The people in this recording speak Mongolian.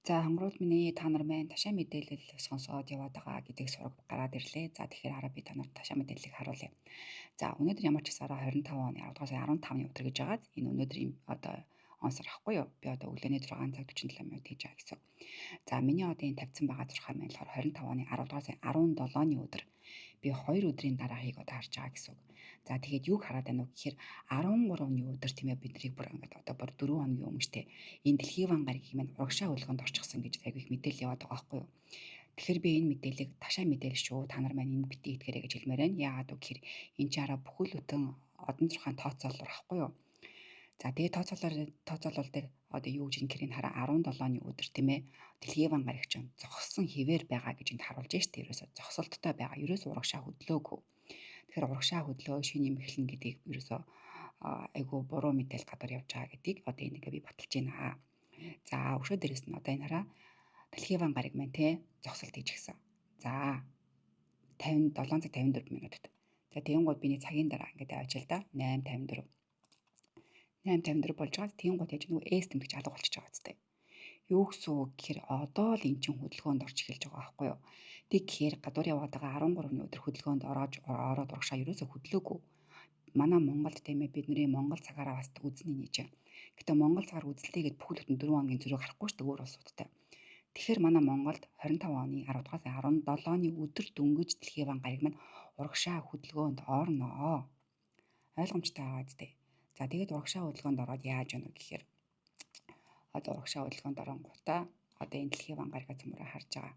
За хонгорол миний та нар маань ташаа мэдээлэл сонсоод яваад байгаа гэдэг сураг гараад ирлээ. За тэгэхээр хараа би та нарт ташаа мэдээллийг харуулъя. За өнөөдөр ямар ч сараа 25 оны 10 дугаар сарын 15-ны өдөр гэж байгаад энэ өнөөдрийн одоо онцор ахгүй юу? Би одоо өглөөний 6 цаг 47 минут хийж байгаа гэсэн. За миний одоо энэ тавьсан байгаа зурхаар маань болохоор 25 оны 10 дугаар сарын 17-ны өдөр би 2 өдрийн дараахыг одоо харж байгаа гэсэн үг. За тэгээд юг хараад байна вэ гэхээр 13-ны өдөр тийм ээ биднийг бүр ингээд одоо бүр 4 хоногийн өмнөштэй энэ дэлхийн ван гарагийн маань урагшаа хөлгөнд орчихсон гэж айгүй их мэдээлэл яваад байгаа байхгүй юу. Тэгэхээр би энэ мэдээллийг ташаа мэдээлэл шүү та нар маань энэ битгий итгээрэй гэж хэлмээр байна. Яагаад вэ гэхээр энэ чи араа бүхэл бүтэн одон зурхаан тооцоолол байхгүй юу. За тэгээд тооцоолол дээр одоо юу гэж ингэрийг хараа 17-ны өдөр тийм ээ дэлхийн ван гарагч зогссон хിവэр байгаа гэж энд харуулж штэ ерөөсө зогсолттой байгаа. Ерөөсө урагшаа хөдлөөгүй. Тэгэхээр урагшаа хөдлөө шинэ юм эхлэн гэдгийг ерөөсө айгу буруу мэдээлэл гадар явж байгаа гэдгийг одоо энэ ингээ би баталж байна. За өшөө дээрээс нь одоо энэ хараа дэлхийн ван гараг маань те зогсолт хийж гисэн. За 7 цаг 54 минутад. За тэгэнгүүт биний цагийн дараа ингээд авчил да 8:54. 8:54 болж байгаа. Тэгэнгүүт яаж нөгөө S тэмдэгч алга болчихж байгаа зү. Юу гэсэн үг гэхээр одоо л эн чинь хөдөлгөөнд орж эхэлж байгаа байхгүй юу. Тэг гэхээр гадуур яваад байгаа 13-ны өдөр хөдөлгөөнд ороод урагшаа ерөөсө хөдлөөгүй. Манай Монголд тийм ээ бидний Монгол цагаараа бас үзнэ нэж. Гэтэ Монгол цагаар үзэлтэй гээд бүхэл бүтэн 4 хоногийн зөрөг харахгүй шүү дээ өөр улсуудтай. Тэгэхээр манай Монголд 25 оны 10 дугаар сарын 17-ны өдөр дөнгөж дэлхийн ван гараг маань урагшаа хөдөлгөөнд орноо. Ойлгомжтой байгаа зү. За тэгээд урагшаа хөдөлгөөнд ороод яаж яана гэхээр одоо урагшаа хөдөлгөөнд оронгуудаа одоо энэ дэлхийн ван гарагаа цөмөрөө харж байгаа.